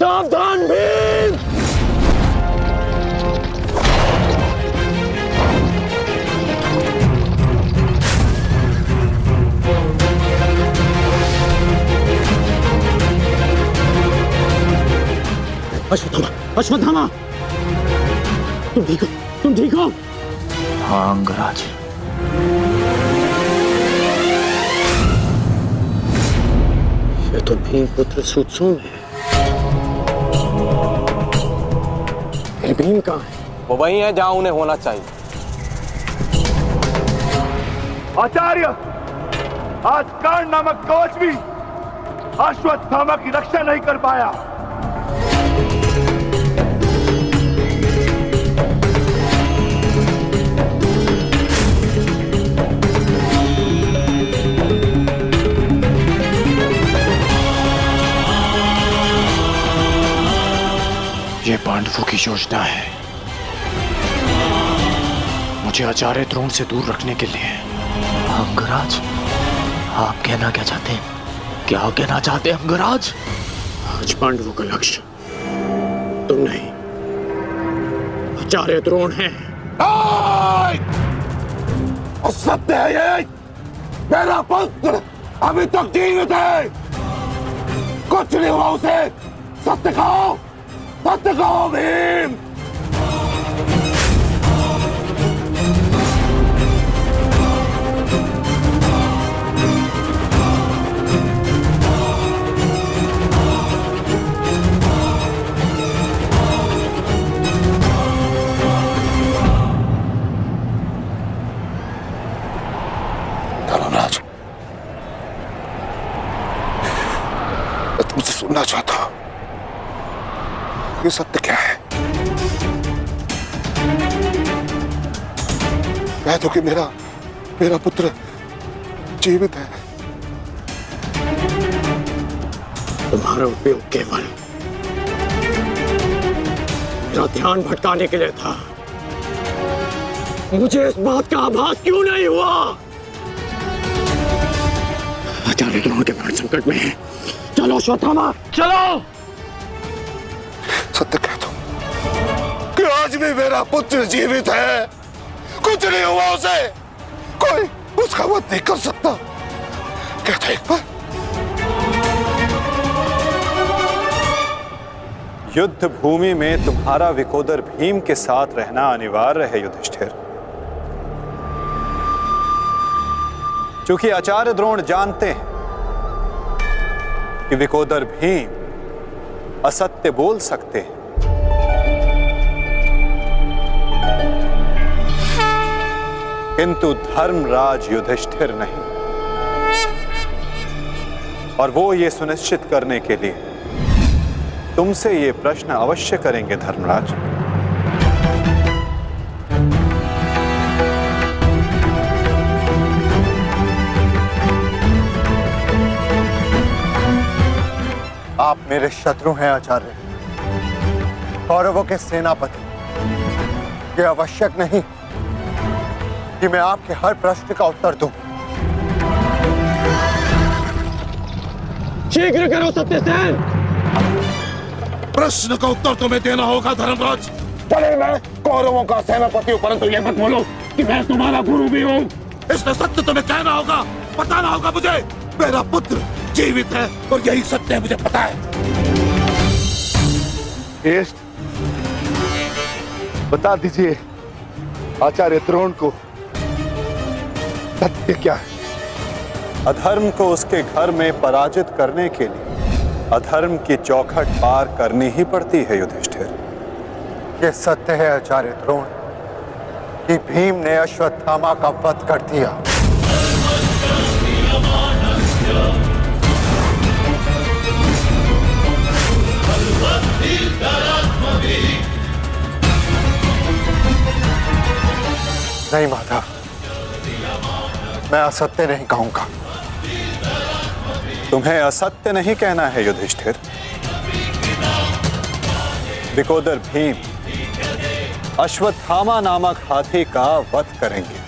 सावधान भीम! अश्वत्थामा, अश्वत्थामा, तुम ठीक हो? तुम ठीक हो? हाँ अंगराज। ये तो भीम पुत्र सूत्सोम है। फिर भीम कहाँ है? वो वही है जहां उन्हें होना चाहिए। आचार्य, आज कर्ण नामक कवच भी अश्वत्थामा की रक्षा नहीं कर पाया। ये पांडवों की योजना है, मुझे आचार्य द्रोण से दूर रखने के लिए। अंगराज, आप कहना क्या चाहते हैं? क्या कहना चाहते हैं अंगराज? आज पांडवों का लक्ष्य तुम नहीं, आचार्य द्रोण है। सत्य है ये, मेरा पुत्र अभी तक जीवित है, कुछ नहीं हुआ उसे। सत्य कहो, सत्य कहो भीम। धर्मराज, मैं तुमसे सुनना चाहता हूं, ये सत्य क्या है? कह दो कि मेरा पुत्र जीवित है। तुम्हारा उपयोग केवल मेरा ध्यान भटकाने के लिए था। मुझे इस बात का आभास क्यों नहीं हुआ? आचार्य द्रोण के प्राण संकट में है। चलो अश्वत्थामा, चलो। सत्य कह दो कि आज भी मेरा पुत्र जीवित है, कुछ नहीं हुआ उसे, कोई उसका वध नहीं कर सकता। कहता एक बार। युद्ध भूमि में तुम्हारा विकोदर भीम के साथ रहना अनिवार्य है युधिष्ठिर, क्योंकि आचार्य द्रोण जानते हैं कि विकोदर भीम असत्य बोल सकते हैं, किंतु धर्मराज युधिष्ठिर नहीं। और वो ये सुनिश्चित करने के लिए तुमसे ये प्रश्न अवश्य करेंगे धर्मराज। आप मेरे शत्रु हैं आचार्य, कौरवों के सेनापति। यह आवश्यक नहीं कि मैं आपके हर प्रश्न का उत्तर दूं। शीघ्र करो सत्यसेन। प्रश्न का उत्तर तुम्हें देना होगा धर्मराज। भले मैं कौरवों का सेनापति हूं, परंतु ये मत बोलो कि मैं तुम्हारा गुरु भी हूं। इसमें सत्य तुम्हें कहना होगा, बताना होगा मुझे। मेरा पुत्र जीवित है और यही सत्य है, मुझे पता है। ज्येष्ठ, बता दीजिए आचार्य द्रोण को सत्य क्या है? अधर्म को उसके घर में पराजित करने के लिए अधर्म की चौखट पार करनी ही पड़ती है युधिष्ठिर। ये सत्य है आचार्य द्रोण कि भीम ने अश्वत्थामा का वध कर दिया। नहीं माधव, मैं असत्य नहीं कहूंगा। तुम्हें असत्य नहीं कहना है युधिष्ठिर। विकोदर भीम अश्वत्थामा नामक हाथी का वध करेंगे।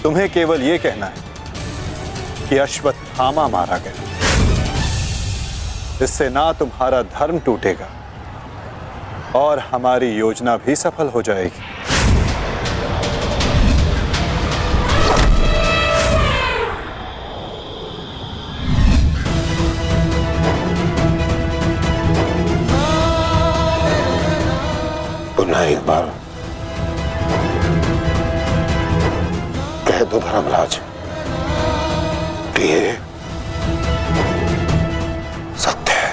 तुम्हें केवल यह कहना है कि अश्वत्थामा अश्वत्थामा मारा गया। इससे ना तुम्हारा धर्म टूटेगा और हमारी योजना भी सफल हो जाएगी। पुनः एक बार कह दो धर्मराज कि ये सत्य है।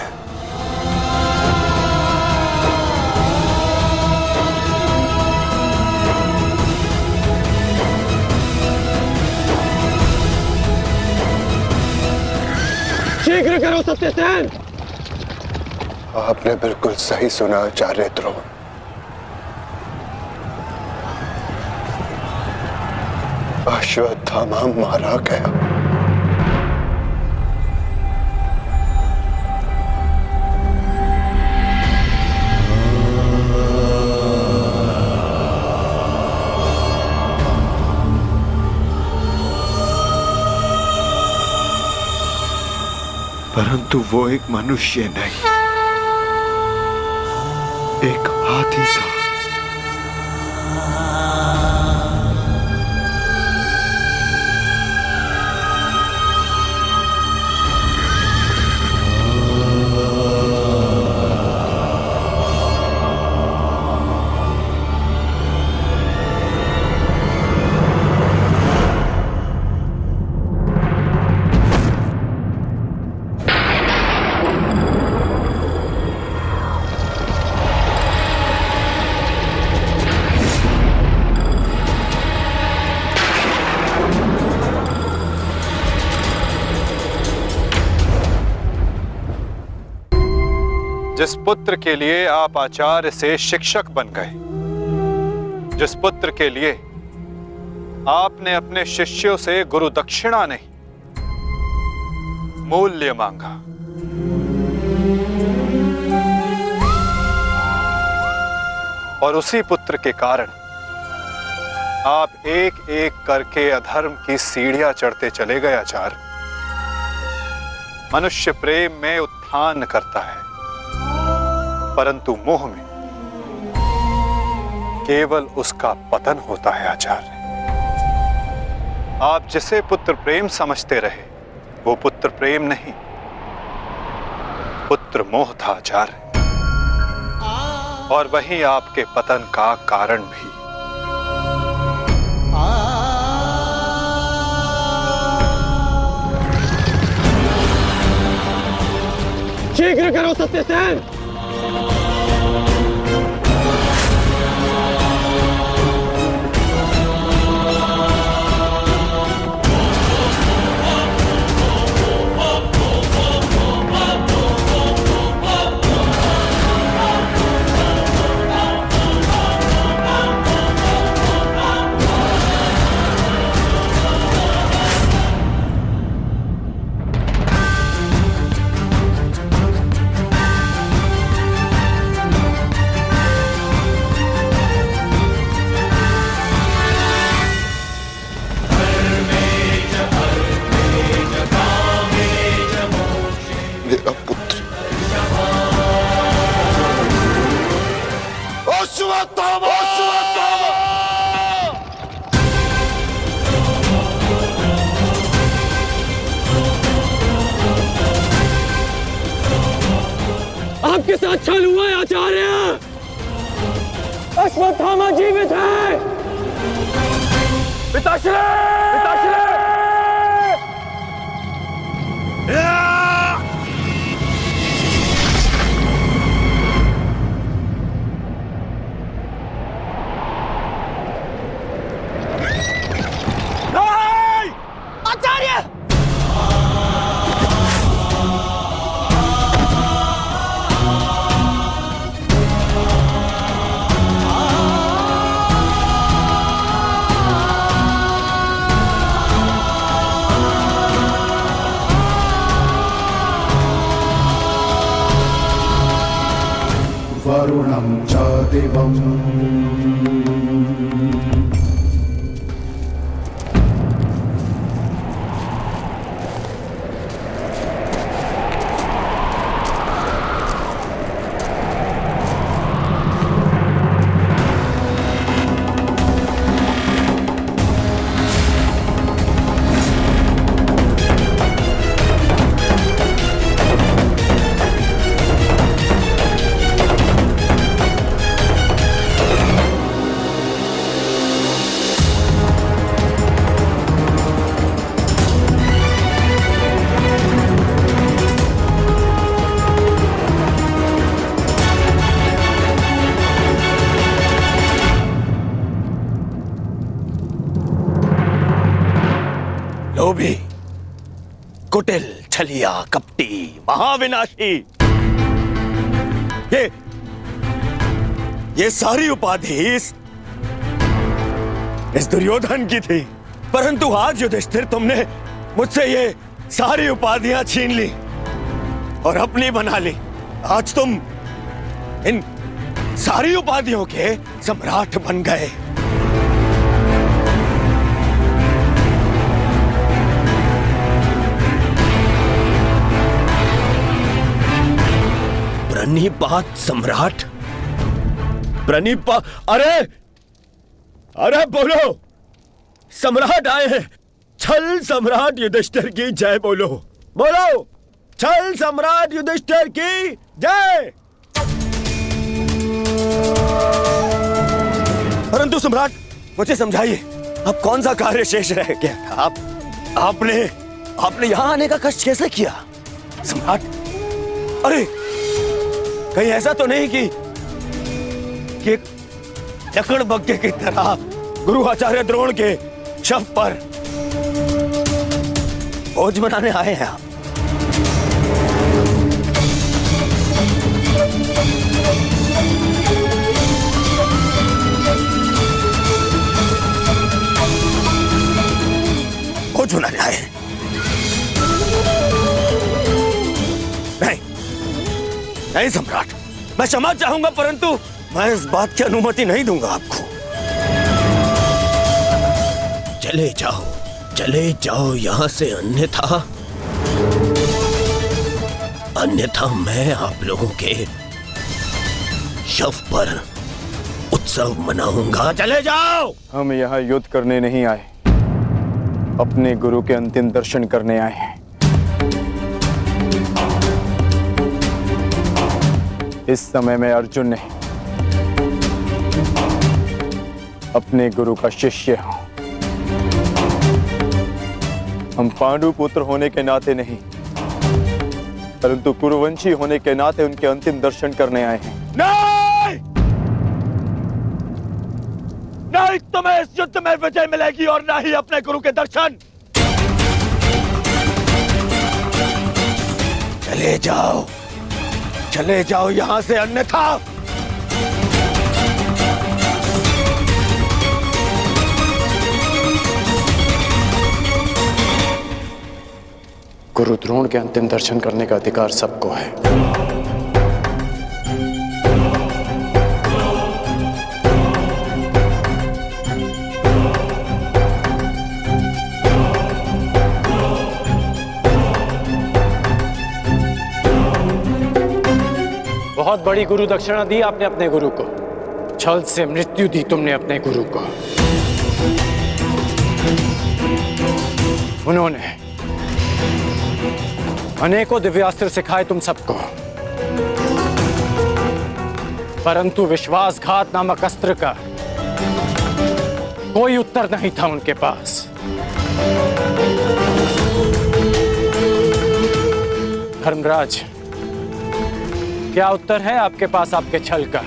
शीघ्र करो सत्यसेन। आपने बिल्कुल सही सुना आचार्य द्रोण। अश्वत्थामा मारा गया। परंतु वो एक मनुष्य नहीं, एक हाथी था। जिस पुत्र के लिए आप आचार्य से शिक्षक बन गए, जिस पुत्र के लिए आपने अपने शिष्यों से गुरु दक्षिणा नहीं मूल्य मांगा, और उसी पुत्र के कारण आप एक एक करके अधर्म की सीढ़ियां चढ़ते चले गए। आचार्य, मनुष्य प्रेम में उत्थान करता है, परंतु मोह में केवल उसका पतन होता है। आचार्य, आप जिसे पुत्र प्रेम समझते रहे वो पुत्र प्रेम नहीं, पुत्र मोह था। आचार्य, और वही आपके पतन का कारण भी। शीघ्र करो सत्यसेन। मेरा पुत्र अश्वत्थामा! आपके साथ छल हुआ है आचार्य। अश्वत्थामा जीवित है। पिताश्री! वरुणं च दिवम् कुटिल, छलिया, कपटी, महाविनाशी, ये सारी उपाधि इस दुर्योधन की थी। परंतु आज युधिष्ठिर तुमने मुझसे ये सारी उपाधियां छीन ली और अपनी बना ली। आज तुम इन सारी उपाधियों के सम्राट बन गए। प्रणिपात सम्राट, अरे बोलो, सम्राट आए हैं। छल सम्राट युधिष्ठिर की जय बोलो, बोलो, छल सम्राट युधिष्ठिर की जय। परंतु सम्राट, मुझे समझाइए, अब कौन सा कार्य शेष रह गया था? आपने यहां आने का कष्ट कैसे किया सम्राट? अरे कहीं ऐसा तो नहीं कि लकड़बग्घे की तरह गुरु आचार्य द्रोण के शव पर भोज मनाने आए हैं आप? भोज मनाने आए हैं? नहीं सम्राट, मैं क्षमा चाहूंगा, परंतु मैं इस बात की अनुमति नहीं दूंगा आपको। चले जाओ यहां से, अन्यथा मैं आप लोगों के शव पर उत्सव मनाऊंगा। चले जाओ। हम यहाँ युद्ध करने नहीं आए, अपने गुरु के अंतिम दर्शन करने आए हैं। इस समय में अर्जुन नहीं, अपने गुरु का शिष्य हूं। हम पांडु पुत्र होने के नाते नहीं, परंतु कुरुवंशी होने के नाते उनके अंतिम दर्शन करने आए हैं। नहीं तुम्हें इस युद्ध में विजय मिलेगी और ना ही अपने गुरु के दर्शन। चले जाओ यहां से, अन्यथा गुरु द्रोण के अंतिम दर्शन करने का अधिकार सबको है। बहुत बड़ी गुरु दक्षिणा दी आपने अपने गुरु को, छल से मृत्यु दी तुमने अपने गुरु को। उन्होंने अनेकों दिव्यास्त्र सिखाए तुम सबको, परंतु विश्वासघात नामक अस्त्र का कोई उत्तर नहीं था उनके पास। धर्मराज, क्या उत्तर है आपके पास आपके छल का?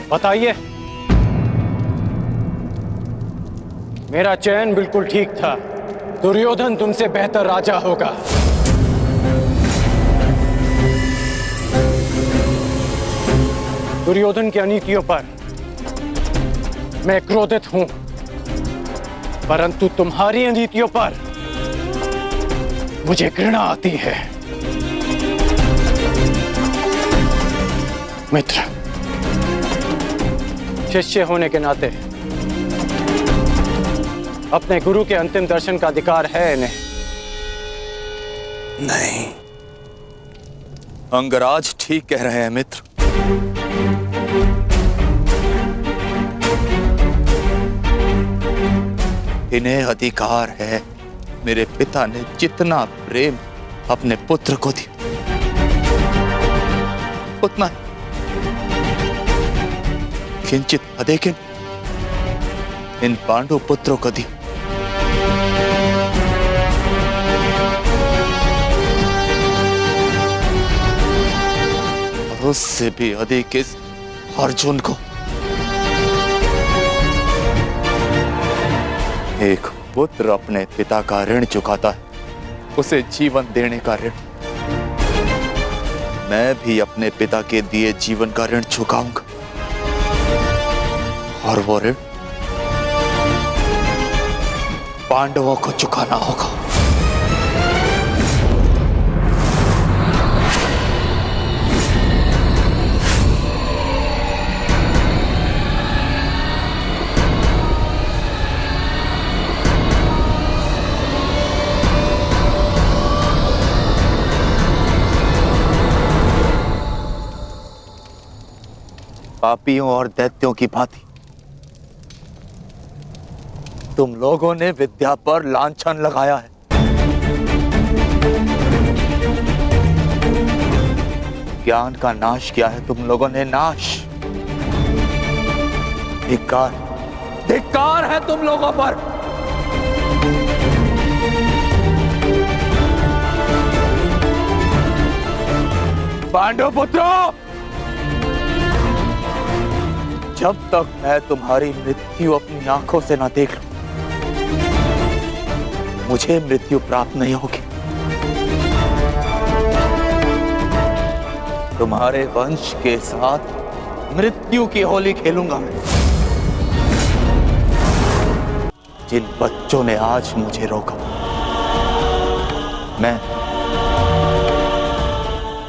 बताइए। मेरा चयन बिल्कुल ठीक था, दुर्योधन तुमसे बेहतर राजा होगा। दुर्योधन की अनीतियों पर मैं क्रोधित हूं, परंतु तुम्हारी अनीतियों पर मुझे घृणा आती है। मित्र, शिष्य होने के नाते अपने गुरु के अंतिम दर्शन का अधिकार है इन्हें? नहीं, अंगराज ठीक कह रहे हैं मित्र। इन्हें अधिकार है। मेरे पिता ने जितना प्रेम अपने पुत्र को दिया, उतना किंचित अधिक इन पांडु पुत्रों को दिया। उससे भी अधिक इस अर्जुन को। एक पुत्र अपने पिता का ऋण चुकाता है, उसे जीवन देने का ऋण। मैं भी अपने पिता के दिए जीवन का ऋण चुकाऊंगा, और वो ऋण पांडवों को चुकाना होगा। पापियों और दैत्यों की भांति तुम लोगों ने विद्या पर लांछन लगाया है। ज्ञान का नाश किया है तुम लोगों ने, नाश। धिक्कार, धिक्कार है तुम लोगों पर। पांडव पुत्रों, जब तक मैं तुम्हारी मृत्यु अपनी आंखों से ना देख लूं, मुझे मृत्यु प्राप्त नहीं होगी। तुम्हारे वंश के साथ मृत्यु की होली खेलूंगा मैं। जिन बच्चों ने आज मुझे रोका, मैं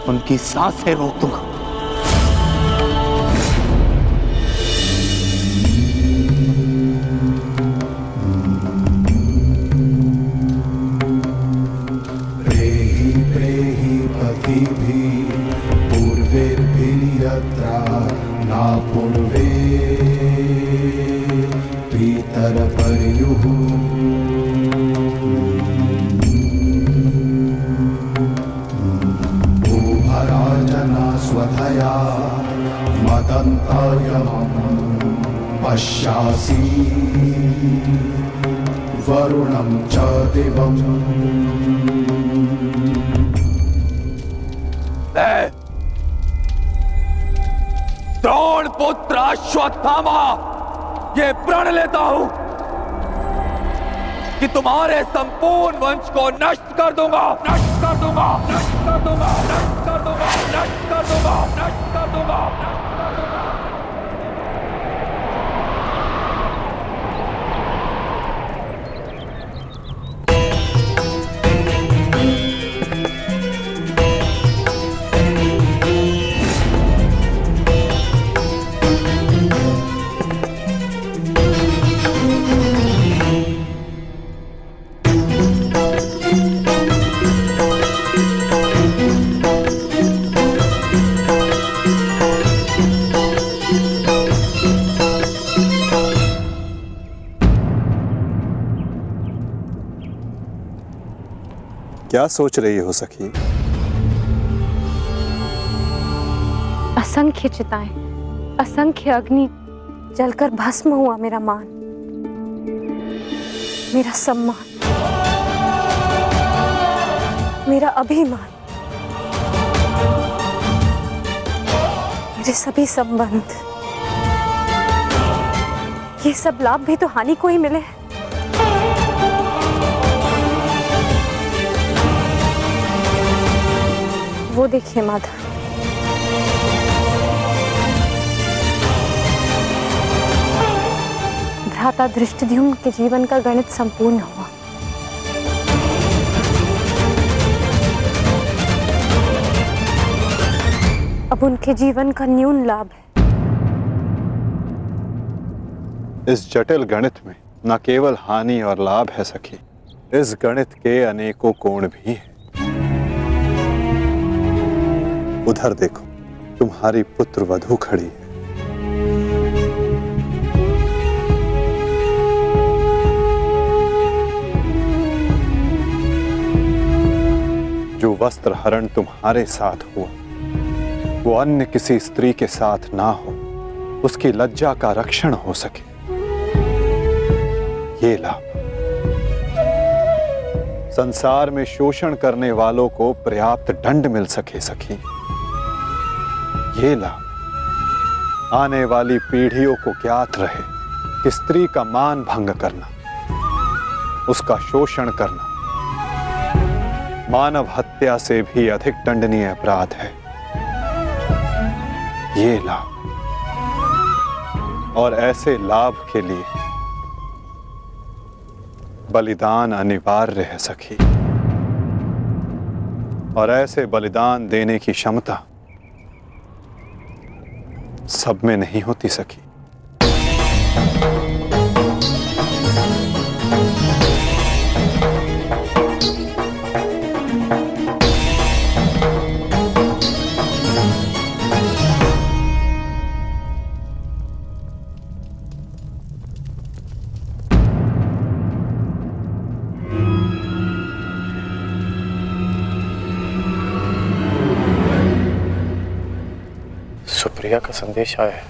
उनकी सांसें रोक दूंगा। पूर्वेर्भिर्यत्रा ना पूर्वे पितरपर्युः भूभराजना स्वधया मदन्तायमं पश्यासि वरुणं च दिवम्। द्रोण पुत्र अश्वत्थामा, ये प्रण लेता हूं कि तुम्हारे संपूर्ण वंश को नष्ट कर दूंगा, नष्ट कर दूंगा, नष्ट कर दूंगा, नष्ट कर दूंगा, नष्ट कर दूंगा, नष्ट कर दूंगा, नष्ट कर दूंगा। क्या सोच रही हो सखी? असंख्य चिताएं, असंख्य अग्नि जलकर भस्म हुआ मेरा मान, मेरा सम्मान, मेरा अभिमान, मेरे सभी संबंध, ये सब लाभ भी तो हानि को ही मिले हैं। वो देखिए माधव, भ्राता धृष्टद्युम्न के जीवन का गणित संपूर्ण हुआ। अब उनके जीवन का न्यून लाभ है। इस जटिल गणित में न केवल हानि और लाभ है सखी, इस गणित के अनेकों कोण भी हैं। उधर देखो, तुम्हारी पुत्र वधू खड़ी है। जो वस्त्र हरण तुम्हारे साथ हुआ, वो अन्य किसी स्त्री के साथ ना हो, उसकी लज्जा का रक्षण हो सके, ये लाभ। संसार में शोषण करने वालों को पर्याप्त दंड मिल सके सखी, ये लाभ। आने वाली पीढ़ियों को ज्ञात रहे कि स्त्री का मान भंग करना उसका शोषण करना मानव हत्या से भी अधिक दंडनीय अपराध है। ये लाभ और ऐसे लाभ के लिए बलिदान अनिवार्य है सखी, और ऐसे बलिदान देने की क्षमता सब में नहीं होती सखी। सुप्रिया का संदेश आया है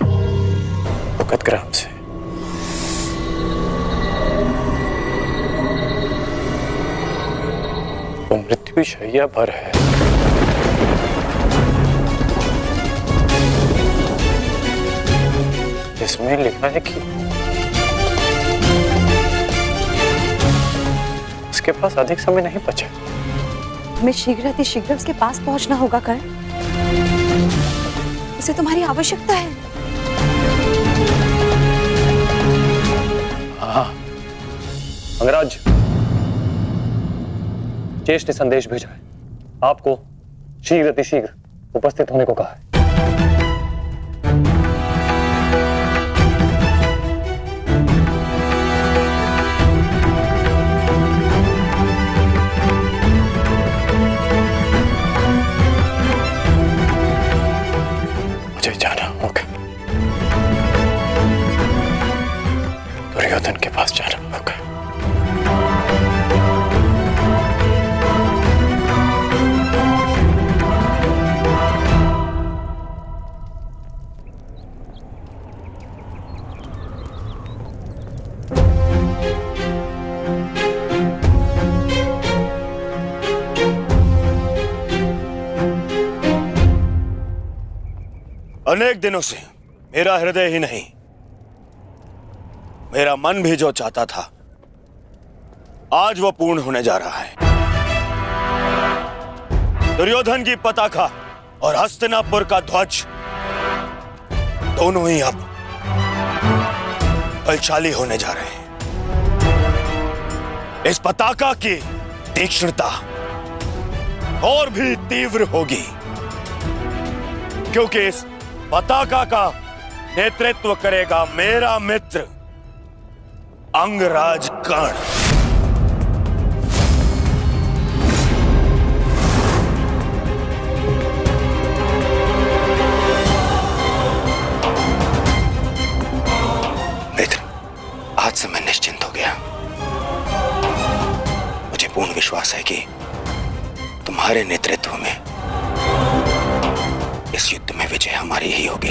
भगतग्राम से। वो मृत्यु शैया पर है। इसमें लिखा है कि उसके पास अधिक समय नहीं बचा। हमें शीघ्र उसके पास पहुंचना होगा कर्ण। उसे तुम्हारी आवश्यकता है। हाँ अंगराज, ज्येष्ठ ने संदेश भेजा है, आपको शीघ्र उपस्थित होने को कहा है। मुझे जाना होगा, दुर्योधन के पास जाना होगा। अनेक दिनों से मेरा हृदय ही नहीं, मेरा मन भी जो चाहता था, आज वो पूर्ण होने जा रहा है। दुर्योधन की पताका और हस्तिनापुर का ध्वज दोनों ही अब बलशाली होने जा रहे हैं। इस पताका की तीक्ष्णता और भी तीव्र होगी, क्योंकि इस पताका का नेतृत्व करेगा मेरा मित्र अंगराज कर्ण। मित्र, आज से मैं निश्चिंत हो गया। मुझे पूर्ण विश्वास है कि तुम्हारे नेतृत्व में इस युद्ध में विजय हमारी ही होगी।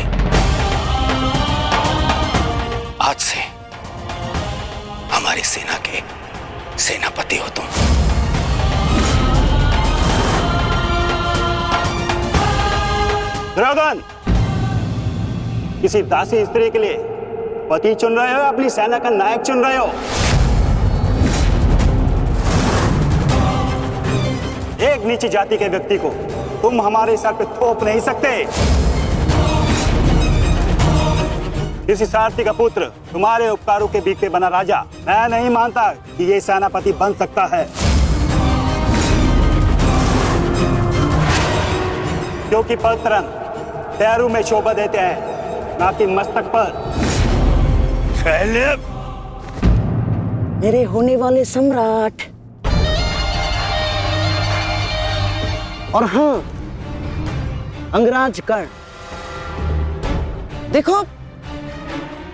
आज से हमारी सेना के सेनापति हो तुम। दुर्योधन, किसी दासी स्त्री के लिए पति चुन रहे हो, अपनी सेना का नायक चुन रहे हो? एक नीची जाति के व्यक्ति को तुम हमारे सर पे थोप नहीं सकते। किसी सारथी का पुत्र तुम्हारे उपकारों के बीच बना राजा मैं नहीं मानता कि ये सेनापति बन सकता है, क्योंकि पलतरन पैरों में शोभा देते हैं, ना कि मस्तक पर। मेरे होने वाले सम्राट, और हाँ अंगराज कर्ण, देखो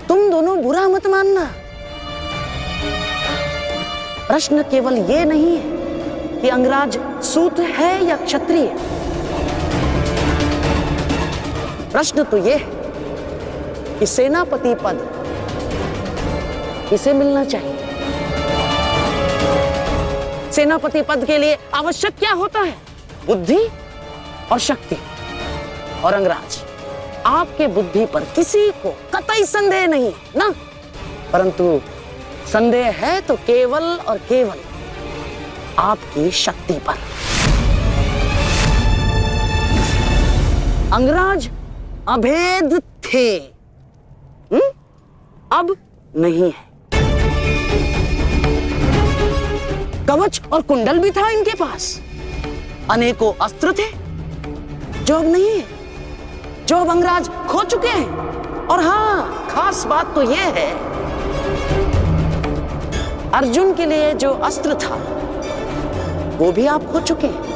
तुम दोनों बुरा मत मानना। प्रश्न केवल ये नहीं है कि अंगराज सूत है या क्षत्रिय। प्रश्न तो ये है कि सेनापति पद किसे मिलना चाहिए। सेनापति पद के लिए आवश्यक क्या होता है? बुद्धि और शक्ति। और अंगराज, आपके बुद्धि पर किसी को कतई संदेह नहीं ना, परंतु संदेह है तो केवल और केवल आपकी शक्ति पर। अंगराज अभेद थे, अब नहीं है। कवच और कुंडल भी था इनके पास, अनेकों अस्त्र थे जो अब नहीं है, जो अब अंगराज खो चुके हैं। और हाँ, खास बात तो यह है, अर्जुन के लिए जो अस्त्र था वो भी आप खो चुके हैं।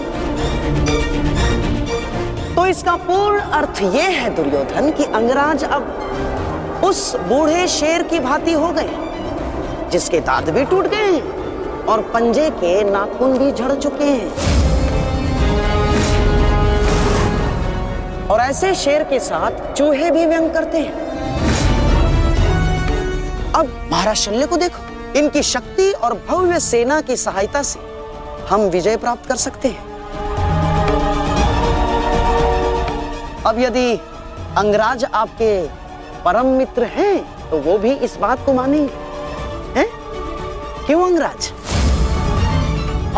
तो इसका पूर्ण अर्थ यह है दुर्योधन कि अंगराज अब उस बूढ़े शेर की भांति हो गए जिसके दांत भी टूट गए हैं और पंजे के नाखून भी झड़ चुके हैं। और ऐसे शेर के साथ चूहे भी व्यंग करते हैं। अब महाराज शल्य को देखो, इनकी शक्ति और भव्य सेना की सहायता से हम विजय प्राप्त कर सकते हैं। अब यदि अंगराज आपके परम मित्र हैं तो वो भी इस बात को मानेंगे, हैं? क्यों अंगराज?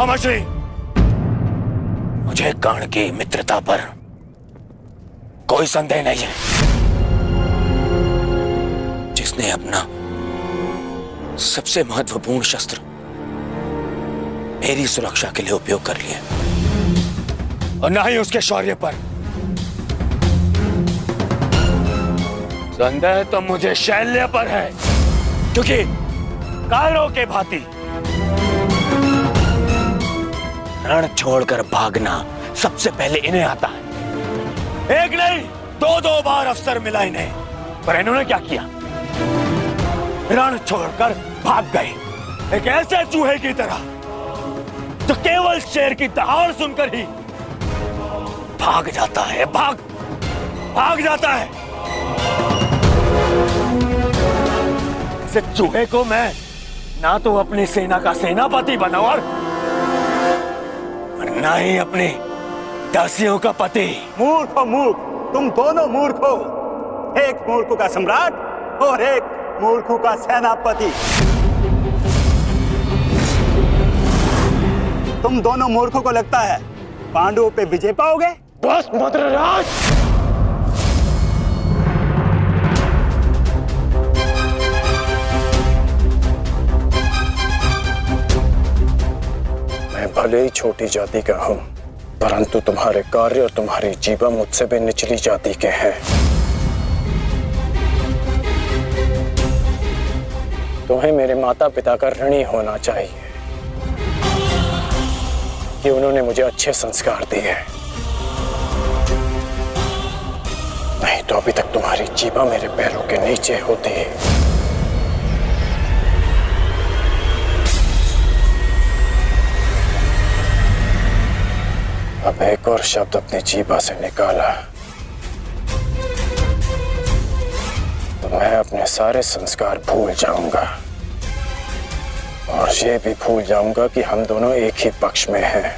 अमश्री, मुझे कर्ण की मित्रता पर कोई संदेह नहीं है। जिसने अपना सबसे महत्वपूर्ण शस्त्र मेरी सुरक्षा के लिए उपयोग कर लिया, और ना ही उसके शौर्य पर। संदेह तो मुझे शैल्य पर है, क्योंकि कायरों के भांति रण छोड़कर भागना सबसे पहले इन्हें आता है। एक नहीं, दो बार अवसर मिला इन्हें, पर इन्होंने क्या किया? रण छोड़कर भाग गए, एक ऐसे चूहे की तरह जो केवल शेर की दहाड़ सुनकर ही भाग जाता है, भाग जाता है। इस चूहे को मैं ना तो अपनी सेना का सेनापति बनाऊं और ना ही अपनी दासियों का पति। मूर्ख हो मूर्ख, तुम दोनों मूर्ख हो। एक मूर्ख का सम्राट और एक मूर्ख का सेनापति। तुम दोनों मूर्खों को लगता है पांडवों पे विजय पाओगे? बस मद्रराज, मैं भले ही छोटी जाति का हूं, परंतु तुम्हारे कार्य और तुम्हारी जीवा मुझसे भी निचली जाति के हैं। तुम्हें मेरे माता पिता का ऋणी होना चाहिए कि उन्होंने मुझे अच्छे संस्कार दिए, नहीं तो अभी तक तुम्हारी जीवा मेरे पैरों के नीचे होती है। अब एक और शब्द अपनी जीभा से निकाला तो मैं अपने सारे संस्कार भूल जाऊंगा, और ये भी भूल जाऊंगा कि हम दोनों एक ही पक्ष में हैं।